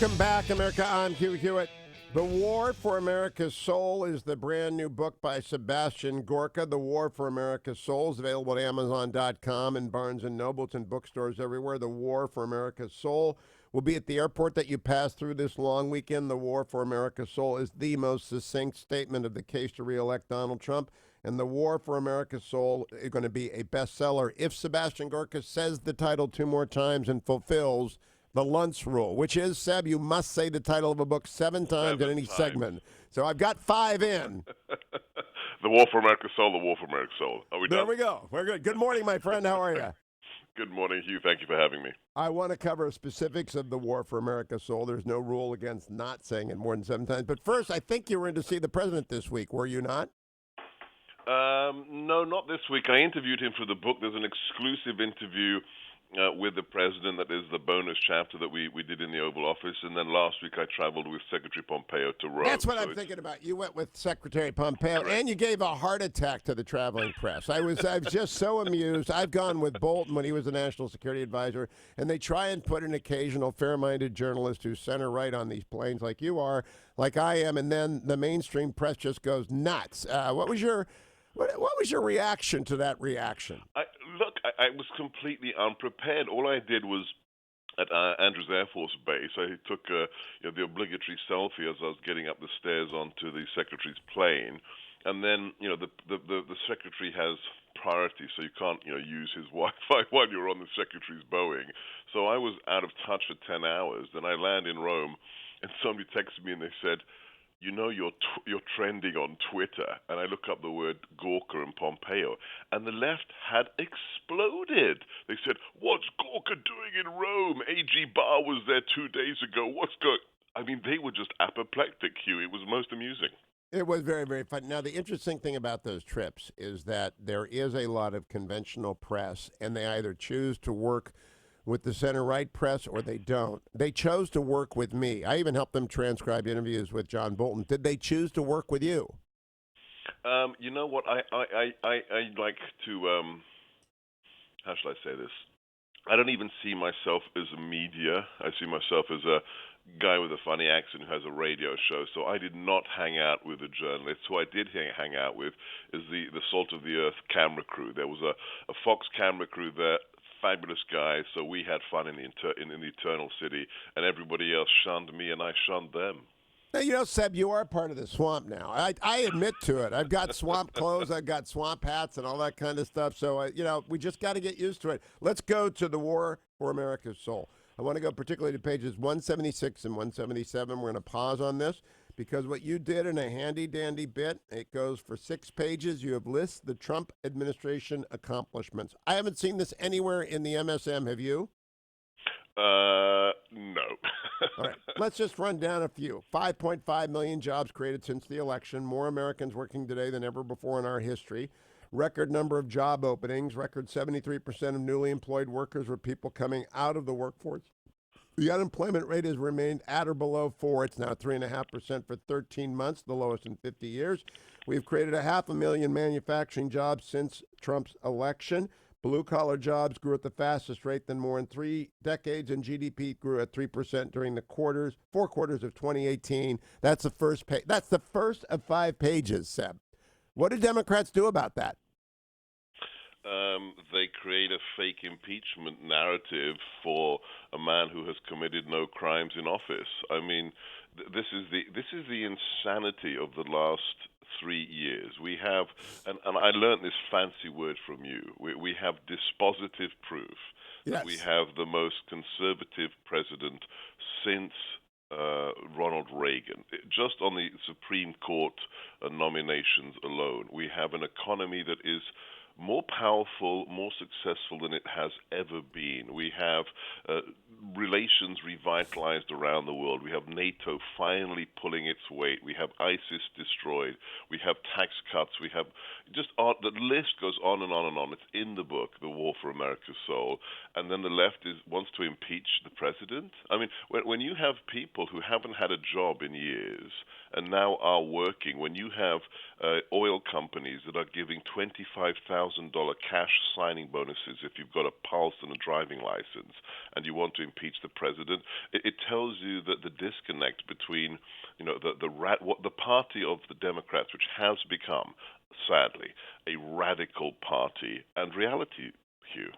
Welcome back, America. I'm Hugh Hewitt. The War for America's Soul is the brand new book by Sebastian Groka. The War for America's Soul is available at Amazon.com and Barnes & Noble. It's in bookstores everywhere. The War for America's Soul will be at the airport that you pass through this long weekend. The War for America's Soul is the most succinct statement of the case to reelect Donald Trump. And The War for America's Soul is going to be a bestseller if Sebastian Groka says the title 2 more times and fulfills the Luntz rule, which is, Seb, you must say the title of a book 7 times in any segment. So I've got 5 in. The War for America's Soul, The War for America's Soul. Are we done? There we go. We're good. Good morning, my friend. How are you? Good morning, Hugh. Thank you for having me. I want to cover specifics of The War for America's Soul. There's no rule against not saying it more than 7 times. But first, I think you were in to see the president this week, were you not? No, not this week. I interviewed him for the book. There's an exclusive interview with the president that is the bonus chapter that we did in the Oval Office. And then last week I traveled with Secretary Pompeo to Rome. That's what I'm thinking about. You went with Secretary Pompeo, and you gave a heart attack to the traveling press. I was just so amused. I've gone with Bolton when he was the National Security Advisor, and they try and put an occasional fair-minded journalist who's center-right on these planes like you are, like I am, and then the mainstream press just goes nuts. What was your reaction to that reaction? I was completely unprepared. All I did was at Andrews Air Force Base, I took the obligatory selfie as I was getting up the stairs onto the secretary's plane, and then the secretary has priority, so you can't use his Wi-Fi while you're on the secretary's Boeing. So I was out of touch for 10 hours. Then I land in Rome, and somebody texted me and they said, you're trending on Twitter, and I look up the word Gorka and Pompeo, and the left had exploded. They said, "What's Gorka doing in Rome? A.G. Barr was there 2 days ago. What's going?" I mean, they were just apoplectic, Hugh. It was most amusing. It was very, very fun. Now, the interesting thing about those trips is that there is a lot of conventional press, and they either choose to work with the center-right press or they don't. They chose to work with me. I even helped them transcribe interviews with John Bolton. Did they choose to work with you? You know what? I like to, how should I say this? I don't even see myself as a media. I see myself as a guy with a funny accent who has a radio show. So I did not hang out with a journalist. Who I did hang out with is the Salt of the Earth camera crew. There was a Fox camera crew there. Fabulous guys, so we had fun in the Eternal City, and everybody else shunned me, and I shunned them. Now, Seb, you are part of the swamp now. I admit to it. I've got swamp clothes, I've got swamp hats, and all that kind of stuff. So, we just got to get used to it. Let's go to The War for America's Soul. I want to go particularly to pages 176 and 177. We're going to pause on this because what you did in a handy-dandy bit, it goes for 6 pages. You have lists the Trump administration accomplishments. I haven't seen this anywhere in the MSM. Have you? No. All right. Let's just run down a few. 5.5 million jobs created since the election. More Americans working today than ever before in our history. Record number of job openings. Record 73% of newly employed workers were people coming out of the workforce. The unemployment rate has remained at or below 4. It's now 3.5% for 13 months, the lowest in 50 years. We've created 500,000 manufacturing jobs since Trump's election. Blue-collar jobs grew at the fastest rate than more in 3 decades, and GDP grew at 3% during the 4 quarters of 2018. That's the first page. That's the first of 5 pages, Seb. What do Democrats do about that? They create a fake impeachment narrative for a man who has committed no crimes in office. I mean, this is the insanity of the last 3 years. We have, and I learned this fancy word from you. We have dispositive proof that we have the most conservative president since Ronald Reagan. Just on the Supreme Court nominations alone, we have an economy that is more powerful, more successful than it has ever been. We have relations revitalized around the world. We have NATO finally pulling its weight. We have ISIS destroyed. We have tax cuts. We have the list goes on and on and on. It's in the book, The War for America's Soul. And then the left wants to impeach the president. I mean, when you have people who haven't had a job in years and now are working, when you have oil companies that are giving $25,000 cash signing bonuses if you've got a pulse and a driving license, and you want to impeach the president. It tells you that the disconnect between, what the party of the Democrats, which has become, sadly, a radical party, and reality, Hugh.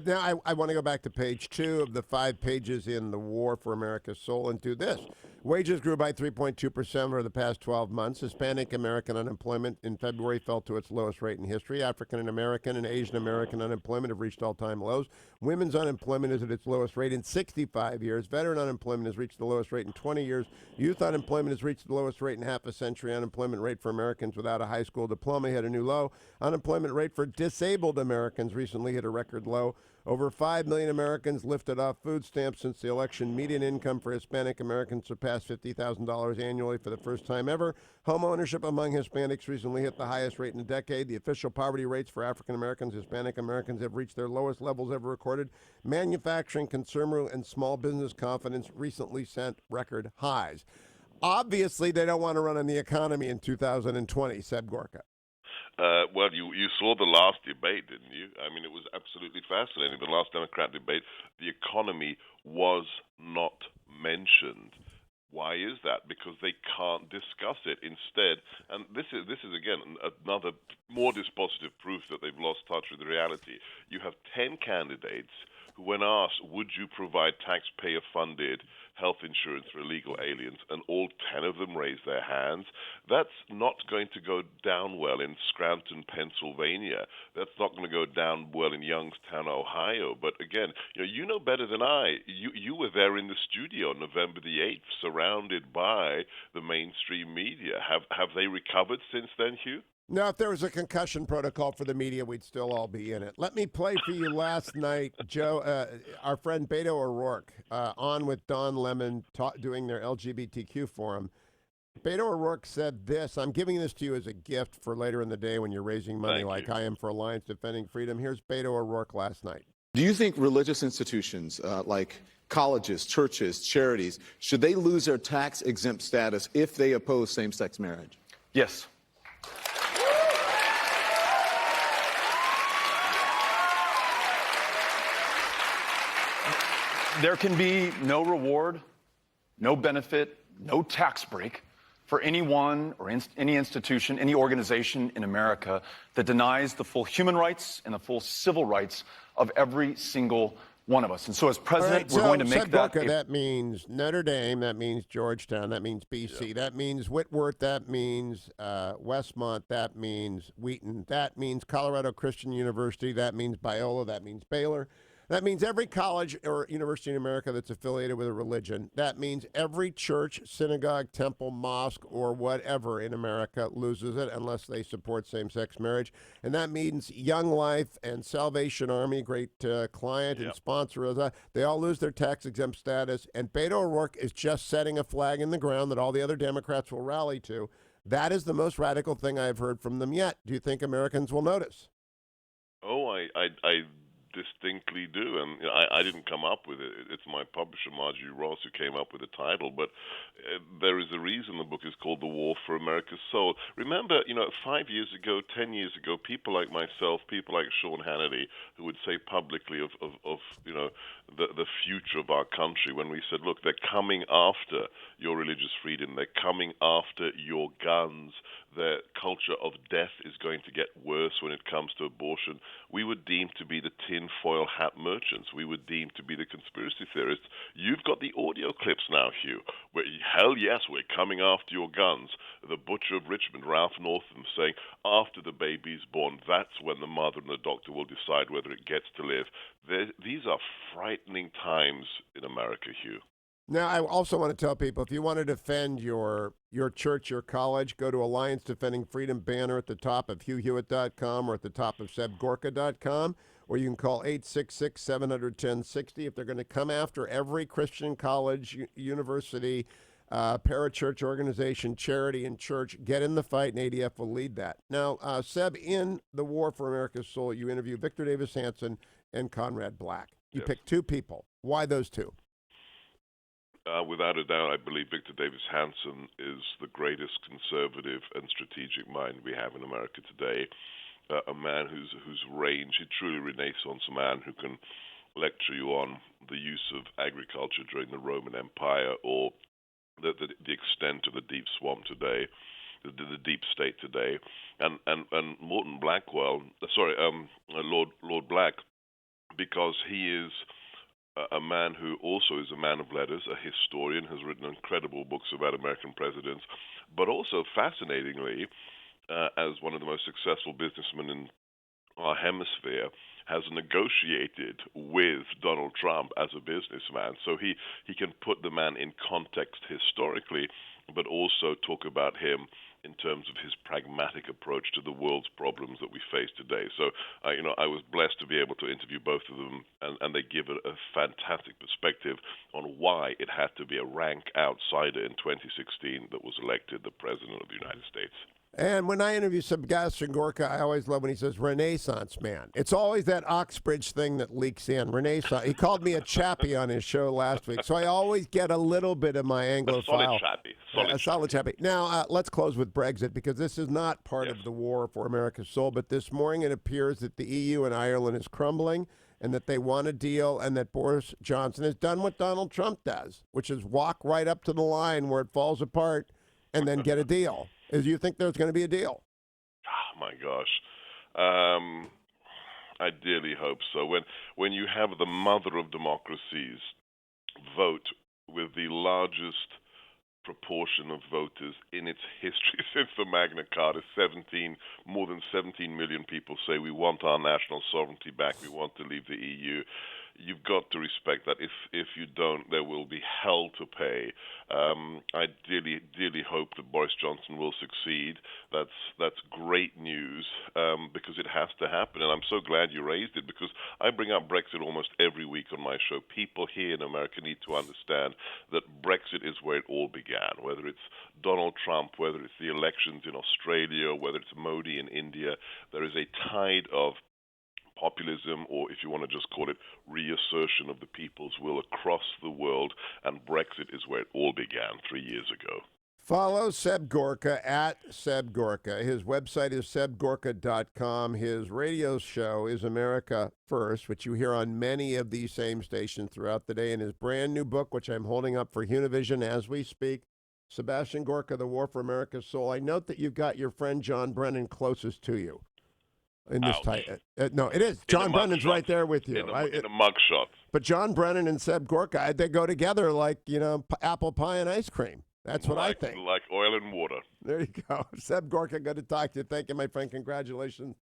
Now, I want to go back to page 2 of the 5 pages in The War for America's Soul and do this. Wages grew by 3.2% over the past 12 months. Hispanic American unemployment in February fell to its lowest rate in history. African American and Asian American unemployment have reached all-time lows. Women's unemployment is at its lowest rate in 65 years. Veteran unemployment has reached the lowest rate in 20 years. Youth unemployment has reached the lowest rate in half a century. Unemployment rate for Americans without a high school diploma hit a new low. Unemployment rate for disabled Americans recently hit a record low. Over 5 million Americans lifted off food stamps since the election. Median income for Hispanic Americans surpassed $50,000 annually for the first time ever. Home ownership among Hispanics recently hit the highest rate in a decade. The official poverty rates for African Americans, Hispanic Americans have reached their lowest levels ever recorded. Manufacturing, consumer, and small business confidence recently set record highs. Obviously, they don't want to run on the economy in 2020, Seb Gorka. Well, you saw the last debate, didn't you? I mean, it was absolutely fascinating. The last Democrat debate, the economy was not mentioned. Why is that? Because they can't discuss it. Instead, and this is again another more dispositive proof that they've lost touch with reality. You have 10 candidates who, when asked, would you provide taxpayer-funded health insurance for illegal aliens, and all 10 of them raised their hands. That's not going to go down well in Scranton, Pennsylvania. That's not going to go down well in Youngstown, Ohio. But again, you know better than I. You were there in the studio on November the 8th, surrounded by the mainstream media. Have they recovered since then, Hugh? No, if there was a concussion protocol for the media, we'd still all be in it. Let me play for you last night, Joe, our friend Beto O'Rourke, on with Don Lemon doing their LGBTQ forum. Beto O'Rourke said this. I'm giving this to you as a gift for later in the day when you're raising money like I am for Alliance Defending Freedom. Here's Beto O'Rourke last night. Do you think religious institutions like colleges, churches, charities, should they lose their tax-exempt status if they oppose same-sex marriage? Yes. There can be no reward, no benefit, no tax break for anyone or any institution, any organization in America that denies the full human rights and the full civil rights of every single one of us. And so as president, we're going to make that... That means Notre Dame, that means Georgetown, that means BC, that means Whitworth, that means Westmont, that means Wheaton, that means Colorado Christian University, that means Biola, that means Baylor. That means every college or university in America that's affiliated with a religion. That means every church, synagogue, temple, mosque, or whatever in America loses it unless they support same-sex marriage. And that means Young Life and Salvation Army, great client and sponsor of that, they all lose their tax-exempt status. And Beto O'Rourke is just setting a flag in the ground that all the other Democrats will rally to. That is the most radical thing I've heard from them yet. Do you think Americans will notice? Oh, I distinctly do, and I didn't come up with it. It's my publisher, Margie Ross, who came up with the title, but there is a reason the book is called The War for America's Soul. Remember, 5 years ago, 10 years ago, people like myself, people like Sean Hannity, who would say publicly of the future of our country, when we said, look, they're coming after your religious freedom, they're coming after your guns, the culture of death is going to get worse when it comes to abortion. We were deemed to be the tinfoil hat merchants. We were deemed to be the conspiracy theorists. You've got the audio clips now, Hugh, where, hell yes, we're coming after your guns. The butcher of Richmond, Ralph Northam, saying, after the baby's born, that's when the mother and the doctor will decide whether it gets to live. These are frightening times in America, Hugh. Now, I also want to tell people, if you want to defend your church, your college, go to Alliance Defending Freedom banner at the top of HughHewitt.com or at the top of SebGorka.com, or you can call 866-700-1060. If they're going to come after every Christian college, university, parachurch organization, charity, and church, get in the fight, and ADF will lead that. Now, Seb, in The War for America's Soul, you interview Victor Davis Hanson and Conrad Black. You picked two people. Why those two? Without a doubt, I believe Victor Davis Hanson is the greatest conservative and strategic mind we have in America today. a man whose range, a truly Renaissance man who can lecture you on the use of agriculture during the Roman Empire, or the extent of the deep swamp today, the deep state today, and Morton Blackwell, Lord Black, because he is a man who also is a man of letters, a historian, has written incredible books about American presidents, but also fascinatingly, as one of the most successful businessmen in our hemisphere, has negotiated with Donald Trump as a businessman. So he can put the man in context historically, but also talk about him in terms of his pragmatic approach to the world's problems that we face today. So, I was blessed to be able to interview both of them, and they give a fantastic perspective on why it had to be a rank outsider in 2016 that was elected the President of the United States. And when I interview Sebastian Groka, I always love when he says Renaissance man. It's always that Oxbridge thing that leaks in. Renaissance. He called me a chappie on his show last week, so I always get a little bit of my Anglophile. Solid chappie. A solid chappie. Now, let's close with Brexit, because this is not part of the war for America's soul. But this morning it appears that the EU and Ireland is crumbling, and that they want a deal, and that Boris Johnson has done what Donald Trump does, which is walk right up to the line where it falls apart and then get a deal. Do you think there's going to be a deal? Oh, my gosh. I dearly hope so. When you have the mother of democracies vote with the largest proportion of voters in its history since the Magna Carta, more than 17 million people say we want our national sovereignty back, we want to leave the EU. You've got to respect that. If you don't, there will be hell to pay. I dearly hope that Boris Johnson will succeed. That's great news, because it has to happen. And I'm so glad you raised it, because I bring up Brexit almost every week on my show. People here in America need to understand that Brexit is where it all began, whether it's Donald Trump, whether it's the elections in Australia, whether it's Modi in India. There is a tide of populism, or if you want to just call it reassertion of the people's will across the world, and Brexit is where it all began 3 years ago. Follow Seb Gorka at Seb Gorka. His website is sebgorka.com. His radio show is America First, which you hear on many of these same stations throughout the day. And his brand new book, which I'm holding up for Univision as we speak, Sebastian Gorka, The War for America's Soul. I note that you've got your friend John Brennan closest to you. In this no, it is. John Brennan's right there with you. In a mugshot. But John Brennan and Seb Gorka, they go together like, apple pie and ice cream. That's what I think. Like oil and water. There you go. Seb Gorka, good to talk to you. Thank you, my friend. Congratulations